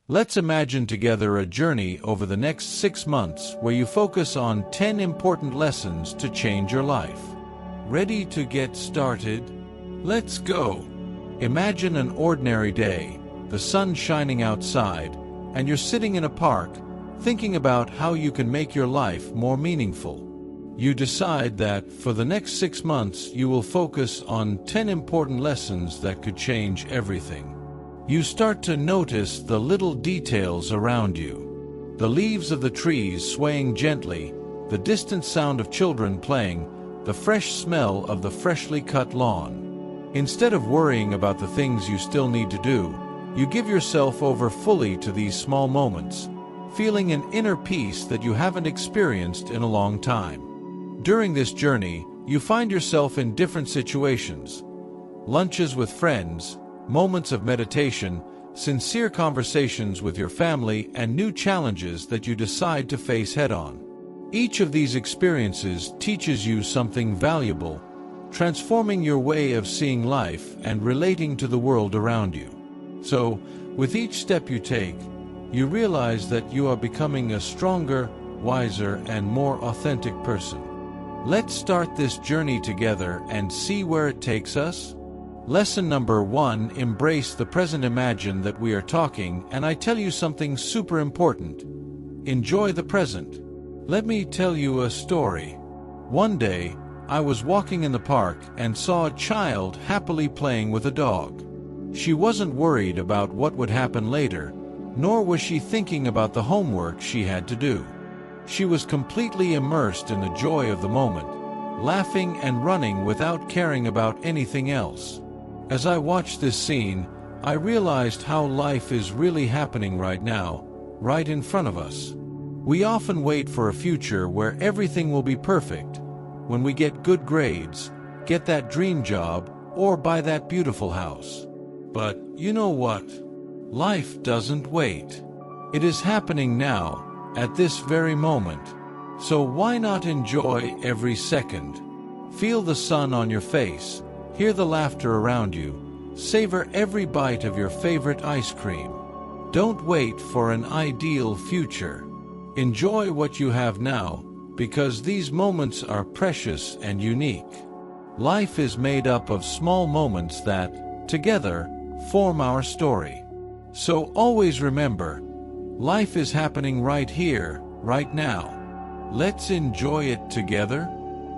Let's imagine together a journey over the next 6 months where you focus on 10 important lessons to change your life. Ready to get started? Let's go! Imagine an ordinary day, the sun shining outside, and you're sitting in a park, thinking about how you can make your life more meaningful. You decide that for the next 6 months you will focus on 10 important lessons that could change everything. You start to notice the little details around you. The leaves of the trees swaying gently, the distant sound of children playing, the fresh smell of the freshly cut lawn. Instead of worrying about the things you still need to do, you give yourself over fully to these small moments, feeling an inner peace that you haven't experienced in a long time. During this journey, you find yourself in different situations: lunches with friends, moments of meditation, sincere conversations with your family, and new challenges that you decide to face head-on. Each of these experiences teaches you something valuable, transforming your way of seeing life and relating to the world around you. So, with each step you take, you realize that you are becoming a stronger, wiser, and more authentic person. Let's start this journey together and see where it takes us. Lesson number 1: embrace the present. Imagine that we are talking and I tell you something super important. Enjoy the present. Let me tell you a story. One day, I was walking in the park and saw a child happily playing with a dog. She wasn't worried about what would happen later, nor was she thinking about the homework she had to do. She was completely immersed in the joy of the moment, laughing and running without caring about anything else. As I watched this scene, I realized how life is really happening right now, right in front of us. We often wait for a future where everything will be perfect, when we get good grades, get that dream job, or buy that beautiful house. But you know what? Life doesn't wait. It is happening now, at this very moment. So why not enjoy every second? Feel the sun on your face, hear the laughter around you, savor every bite of your favorite ice cream. Don't wait for an ideal future. Enjoy what you have now, because these moments are precious and unique. Life is made up of small moments that, together, form our story. So always remember, life is happening right here, right now. Let's enjoy it together.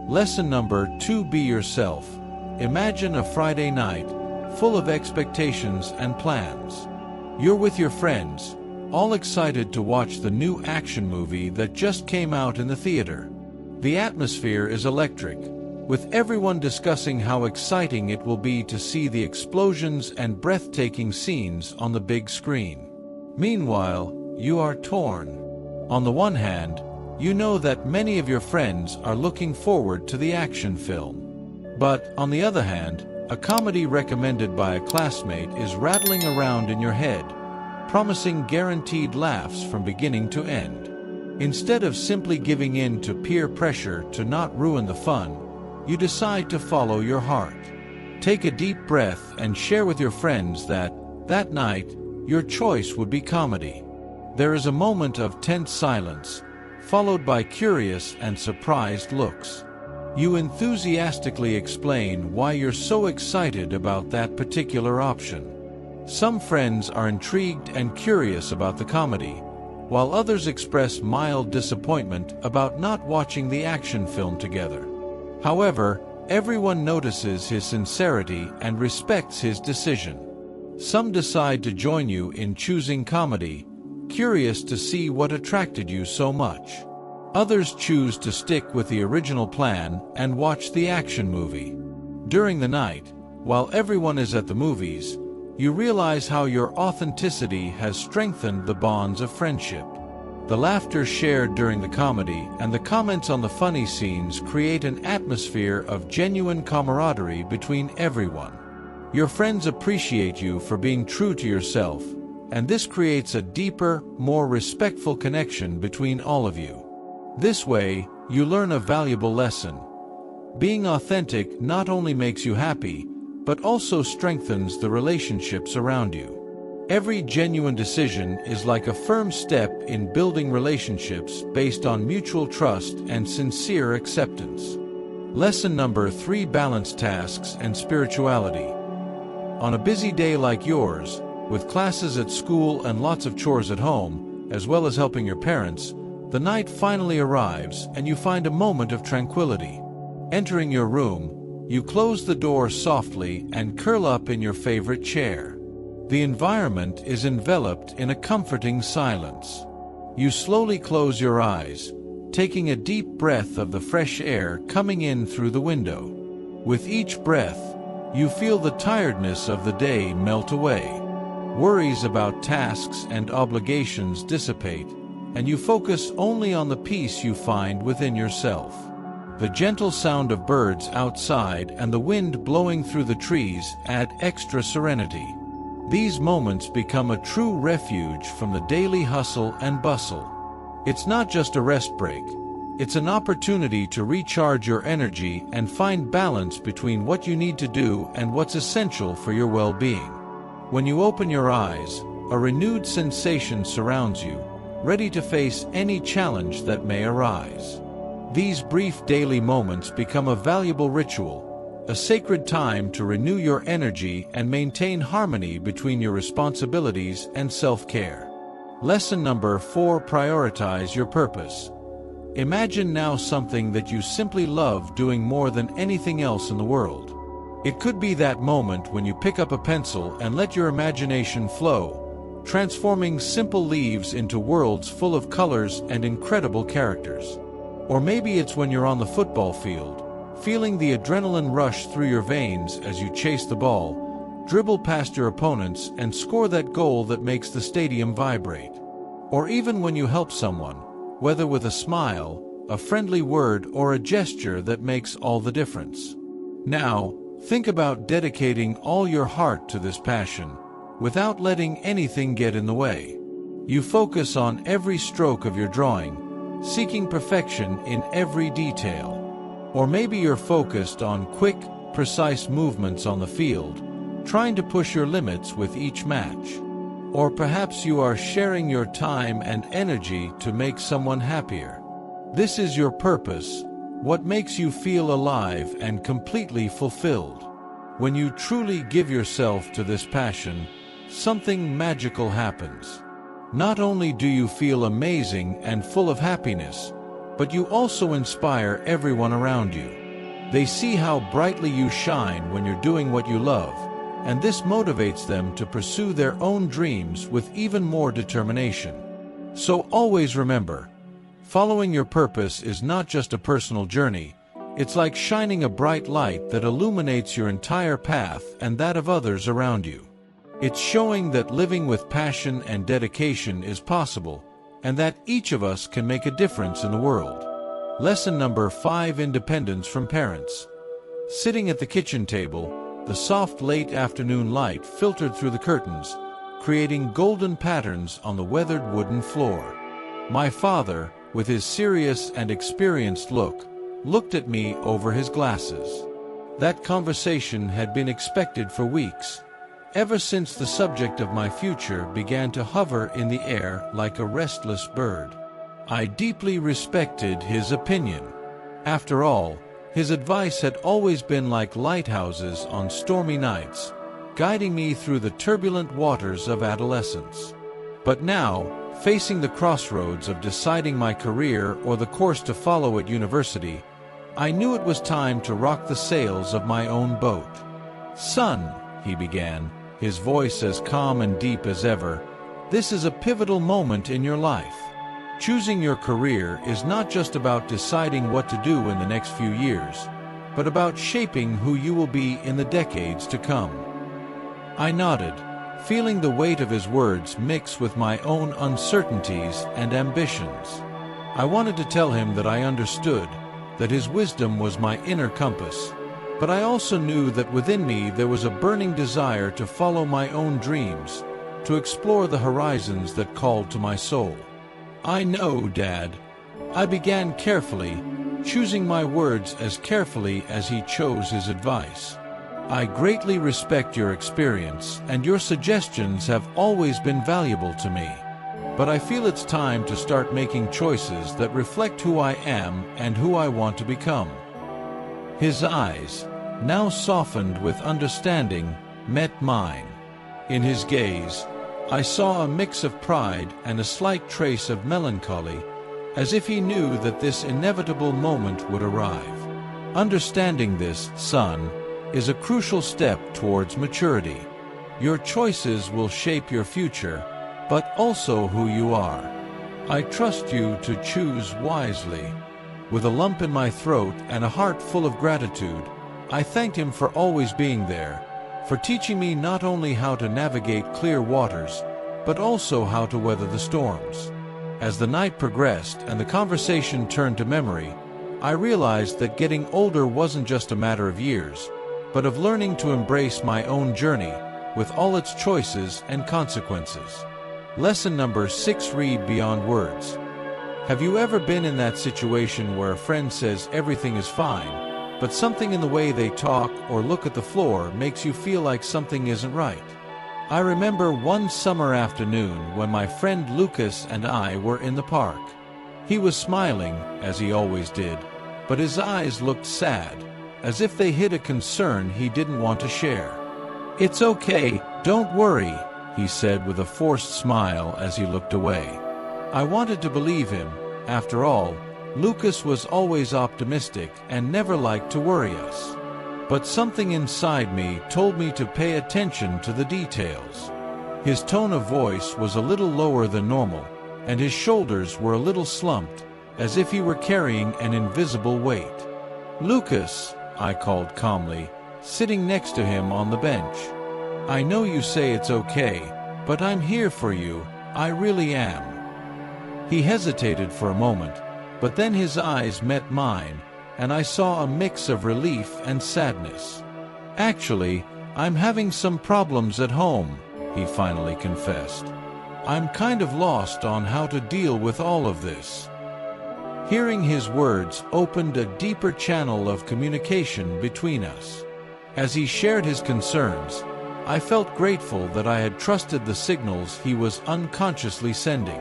Lesson number 2: be yourself. Imagine a Friday night, full of expectations and plans. You're with your friends, all excited to watch the new action movie that just came out in the theater. The atmosphere is electric, with everyone discussing how exciting it will be to see the explosions and breathtaking scenes on the big screen. Meanwhile, you are torn. On the one hand, you know that many of your friends are looking forward to the action film. But, on the other hand, a comedy recommended by a classmate is rattling around in your head, promising guaranteed laughs from beginning to end. Instead of simply giving in to peer pressure to not ruin the fun, you decide to follow your heart. Take a deep breath and share with your friends that night, your choice would be comedy. There is a moment of tense silence, followed by curious and surprised looks. You enthusiastically explain why you're so excited about that particular option. Some friends are intrigued and curious about the comedy, while others express mild disappointment about not watching the action film together. However, everyone notices his sincerity and respects his decision. Some decide to join you in choosing comedy, curious to see what attracted you so much. Others choose to stick with the original plan and watch the action movie. During the night, while everyone is at the movies, you realize how your authenticity has strengthened the bonds of friendship. The laughter shared during the comedy and the comments on the funny scenes create an atmosphere of genuine camaraderie between everyone. Your friends appreciate you for being true to yourself, and this creates a deeper, more respectful connection between all of you. This way, you learn a valuable lesson. Being authentic not only makes you happy, but also strengthens the relationships around you. Every genuine decision is like a firm step in building relationships based on mutual trust and sincere acceptance. Lesson number 3: Balance tasks and spirituality. On a busy day like yours, with classes at school and lots of chores at home, as well as helping your parents, the night finally arrives and you find a moment of tranquility. Entering your room, you close the door softly and curl up in your favorite chair. The environment is enveloped in a comforting silence. You slowly close your eyes, taking a deep breath of the fresh air coming in through the window. With each breath, you feel the tiredness of the day melt away. Worries about tasks and obligations dissipate, and you focus only on the peace you find within yourself. The gentle sound of birds outside and the wind blowing through the trees add extra serenity. These moments become a true refuge from the daily hustle and bustle. It's not just a rest break. It's an opportunity to recharge your energy and find balance between what you need to do and what's essential for your well-being. When you open your eyes, a renewed sensation surrounds you, ready to face any challenge that may arise. These brief daily moments become a valuable ritual, a sacred time to renew your energy and maintain harmony between your responsibilities and self-care. Lesson number 4: Prioritize your purpose. Imagine now something that you simply love doing more than anything else in the world. It could be that moment when you pick up a pencil and let your imagination flow, transforming simple leaves into worlds full of colors and incredible characters. Or maybe it's when you're on the football field, feeling the adrenaline rush through your veins as you chase the ball, dribble past your opponents, and score that goal that makes the stadium vibrate. Or even when you help someone, whether with a smile, a friendly word, or a gesture that makes all the difference. Now, think about dedicating all your heart to this passion, without letting anything get in the way. You focus on every stroke of your drawing, seeking perfection in every detail. Or maybe you're focused on quick, precise movements on the field, trying to push your limits with each match. Or perhaps you are sharing your time and energy to make someone happier. This is your purpose, what makes you feel alive and completely fulfilled. When you truly give yourself to this passion, something magical happens. Not only do you feel amazing and full of happiness, but you also inspire everyone around you. They see how brightly you shine when you're doing what you love, and this motivates them to pursue their own dreams with even more determination. So always remember, following your purpose is not just a personal journey, it's like shining a bright light that illuminates your entire path and that of others around you. It's showing that living with passion and dedication is possible, and that each of us can make a difference in the world. Lesson number 5: Independence from parents. Sitting at the kitchen table, the soft late afternoon light filtered through the curtains, creating golden patterns on the weathered wooden floor. My father, with his serious and experienced look, looked at me over his glasses. That conversation had been expected for weeks, ever since the subject of my future began to hover in the air like a restless bird. I deeply respected his opinion. After all, his advice had always been like lighthouses on stormy nights, guiding me through the turbulent waters of adolescence. But now, facing the crossroads of deciding my career or the course to follow at university, I knew it was time to rock the sails of my own boat. "Son," he began, his voice as calm and deep as ever, "this is a pivotal moment in your life. Choosing your career is not just about deciding what to do in the next few years, but about shaping who you will be in the decades to come." I nodded, feeling the weight of his words mix with my own uncertainties and ambitions. I wanted to tell him that I understood, that his wisdom was my inner compass, but I also knew that within me there was a burning desire to follow my own dreams, to explore the horizons that called to my soul. "I know, Dad," I began carefully, choosing my words as carefully as he chose his advice. I greatly respect your experience, and your suggestions have always been valuable to me. But I feel it's time to start making choices that reflect who I am and who I want to become." His eyes, now softened with understanding, met mine. In his gaze, I saw a mix of pride and a slight trace of melancholy, as if he knew that this inevitable moment would arrive. Understanding this, son, is a crucial step towards maturity. Your choices will shape your future, but also who you are. I trust you to choose wisely. With a lump in my throat and a heart full of gratitude, I thanked him for always being there, for teaching me not only how to navigate clear waters, but also how to weather the storms. As the night progressed and the conversation turned to memory, I realized that getting older wasn't just a matter of years, but of learning to embrace my own journey, with all its choices and consequences. Lesson number 6: Read beyond words. Have you ever been in that situation where a friend says everything is fine, but something in the way they talk or look at the floor makes you feel like something isn't right? I remember one summer afternoon when my friend Lucas and I were in the park. He was smiling, as he always did, but his eyes looked sad, as if they hid a concern he didn't want to share. "It's okay, don't worry," he said with a forced smile as he looked away. I wanted to believe him. After all, Lucas was always optimistic and never liked to worry us. But something inside me told me to pay attention to the details. His tone of voice was a little lower than normal, and his shoulders were a little slumped, as if he were carrying an invisible weight. "Lucas," I called calmly, sitting next to him on the bench. "I know you say it's okay, but I'm here for you, I really am." He hesitated for a moment, but then his eyes met mine, and I saw a mix of relief and sadness. "Actually, I'm having some problems at home," he finally confessed. "I'm kind of lost on how to deal with all of this." Hearing his words opened a deeper channel of communication between us. As he shared his concerns, I felt grateful that I had trusted the signals he was unconsciously sending.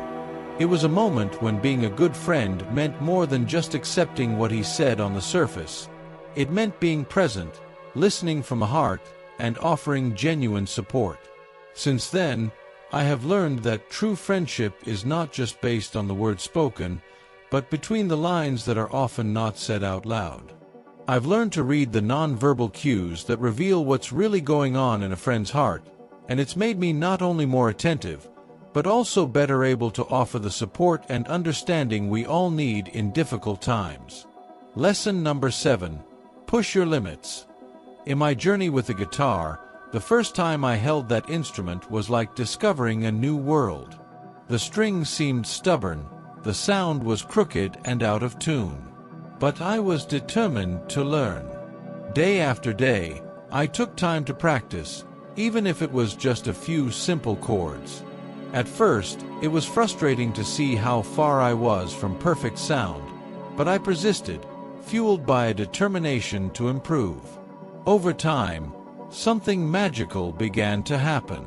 It was a moment when being a good friend meant more than just accepting what he said on the surface. It meant being present, listening from the heart, and offering genuine support. Since then, I have learned that true friendship is not just based on the words spoken, but between the lines that are often not said out loud. I've learned to read the non-verbal cues that reveal what's really going on in a friend's heart, and it's made me not only more attentive, but also better able to offer the support and understanding we all need in difficult times. Lesson number 7: Push your limits. In my journey with the guitar, the first time I held that instrument was like discovering a new world. The strings seemed stubborn, the sound was crooked and out of tune. But I was determined to learn. Day after day, I took time to practice, even if it was just a few simple chords. At first, it was frustrating to see how far I was from perfect sound, but I persisted, fueled by a determination to improve. Over time, something magical began to happen.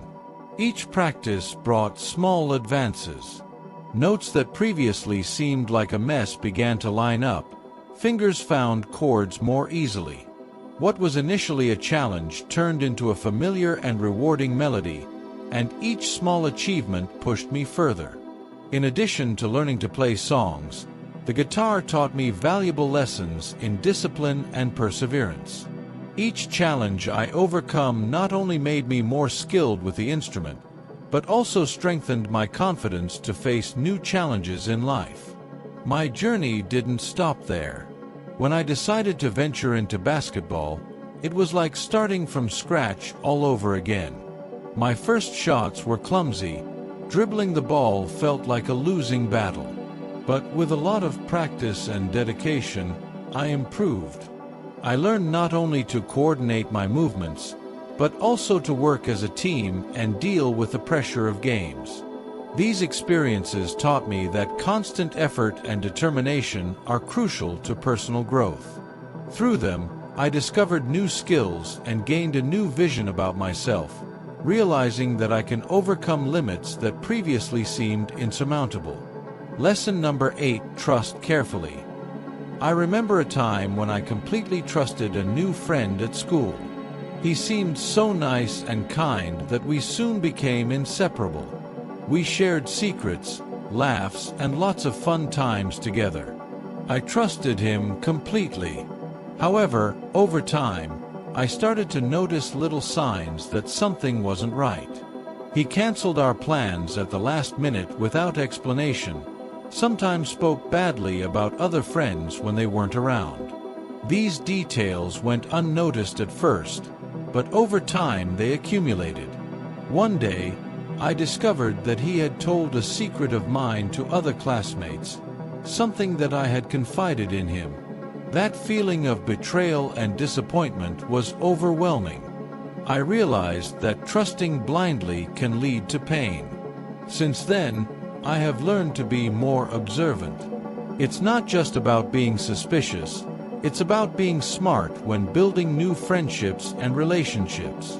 Each practice brought small advances. Notes that previously seemed like a mess began to line up. Fingers found chords more easily. What was initially a challenge turned into a familiar and rewarding melody, and each small achievement pushed me further. In addition to learning to play songs, the guitar taught me valuable lessons in discipline and perseverance. Each challenge I overcome not only made me more skilled with the instrument, but also strengthened my confidence to face new challenges in life. My journey didn't stop there. When I decided to venture into basketball, it was like starting from scratch all over again. My first shots were clumsy. Dribbling the ball felt like a losing battle. But with a lot of practice and dedication, I improved. I learned not only to coordinate my movements, but also to work as a team and deal with the pressure of games. These experiences taught me that constant effort and determination are crucial to personal growth. Through them, I discovered new skills and gained a new vision about myself, realizing that I can overcome limits that previously seemed insurmountable. Lesson number 8: trust carefully. I remember a time when I completely trusted a new friend at school. He seemed so nice and kind that we soon became inseparable. We shared secrets, laughs, and lots of fun times together. I trusted him completely. However, over time, I started to notice little signs that something wasn't right. He canceled our plans at the last minute without explanation, sometimes spoke badly about other friends when they weren't around. These details went unnoticed at first, but over time they accumulated. One day, I discovered that he had told a secret of mine to other classmates, something that I had confided in him. That feeling of betrayal and disappointment was overwhelming. I realized that trusting blindly can lead to pain. Since then, I have learned to be more observant. It's not just about being suspicious, it's about being smart when building new friendships and relationships.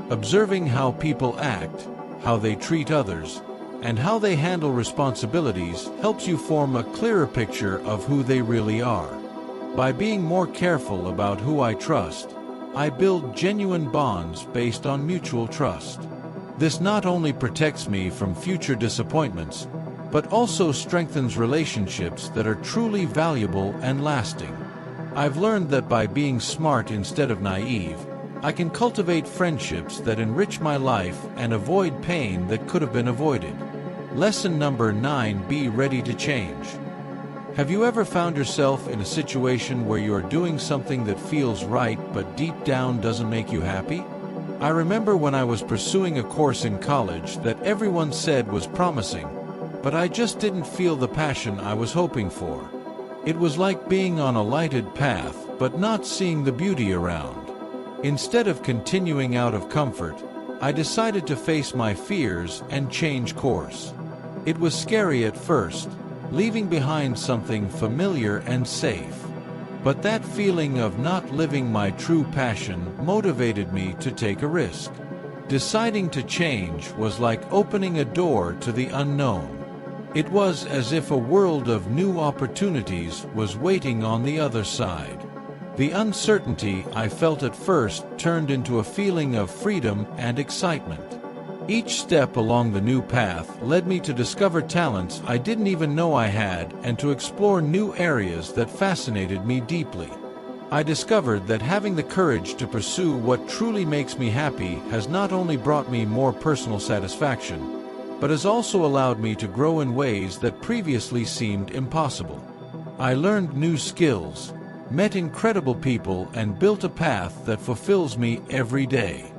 Observing how people act, how they treat others, and how they handle responsibilities helps you form a clearer picture of who they really are. By being more careful about who I trust, I build genuine bonds based on mutual trust. This not only protects me from future disappointments, but also strengthens relationships that are truly valuable and lasting. I've learned that by being smart instead of naive, I can cultivate friendships that enrich my life and avoid pain that could have been avoided. Lesson number 9: be ready to change. Have you ever found yourself in a situation where you are doing something that feels right but deep down doesn't make you happy? I remember when I was pursuing a course in college that everyone said was promising, but I just didn't feel the passion I was hoping for. It was like being on a lighted path but not seeing the beauty around. Instead of continuing out of comfort, I decided to face my fears and change course. It was scary at first, leaving behind something familiar and safe. But that feeling of not living my true passion motivated me to take a risk. Deciding to change was like opening a door to the unknown. It was as if a world of new opportunities was waiting on the other side. The uncertainty I felt at first turned into a feeling of freedom and excitement. Each step along the new path led me to discover talents I didn't even know I had and to explore new areas that fascinated me deeply. I discovered that having the courage to pursue what truly makes me happy has not only brought me more personal satisfaction, but has also allowed me to grow in ways that previously seemed impossible. I learned new skills, met incredible people, and built a path that fulfills me every day.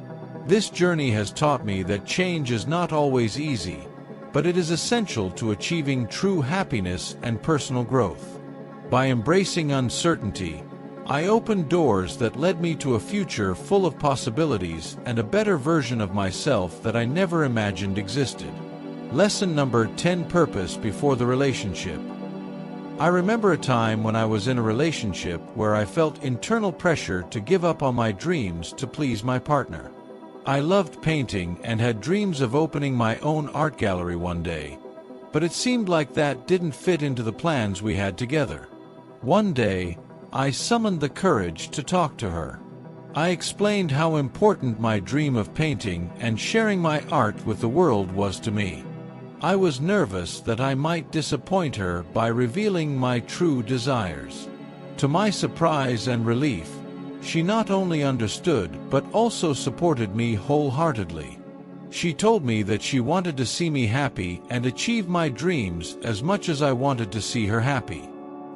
This journey has taught me that change is not always easy, but it is essential to achieving true happiness and personal growth. By embracing uncertainty, I opened doors that led me to a future full of possibilities and a better version of myself that I never imagined existed. Lesson number 10: purpose before the relationship. I remember a time when I was in a relationship where I felt internal pressure to give up on my dreams to please my partner. I loved painting and had dreams of opening my own art gallery one day, but it seemed like that didn't fit into the plans we had together. One day, I summoned the courage to talk to her. I explained how important my dream of painting and sharing my art with the world was to me. I was nervous that I might disappoint her by revealing my true desires. To my surprise and relief, she not only understood but also supported me wholeheartedly. She told me that she wanted to see me happy and achieve my dreams as much as I wanted to see her happy.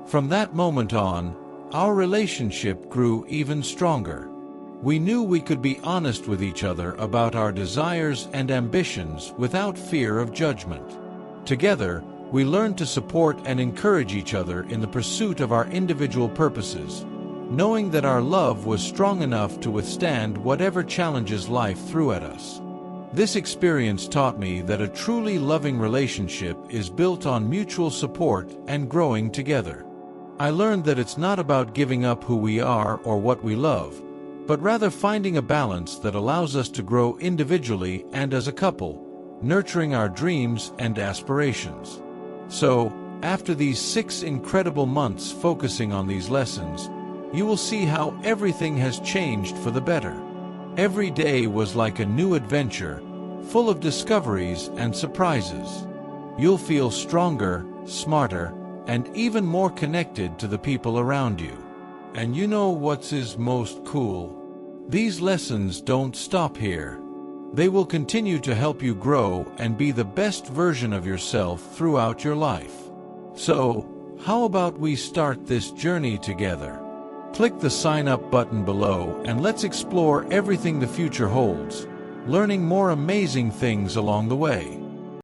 From that moment on, our relationship grew even stronger. We knew we could be honest with each other about our desires and ambitions without fear of judgment. Together, we learned to support and encourage each other in the pursuit of our individual purposes, knowing that our love was strong enough to withstand whatever challenges life threw at us. This experience taught me that a truly loving relationship is built on mutual support and growing together. I learned that it's not about giving up who we are or what we love, but rather finding a balance that allows us to grow individually and as a couple, nurturing our dreams and aspirations. So, after these 6 incredible months focusing on these lessons, you will see how everything has changed for the better. Every day was like a new adventure, full of discoveries and surprises. You'll feel stronger, smarter, and even more connected to the people around you. And you know what's most cool? These lessons don't stop here. They will continue to help you grow and be the best version of yourself throughout your life. So, how about we start this journey together? Click the sign up button below and let's explore everything the future holds, learning more amazing things along the way.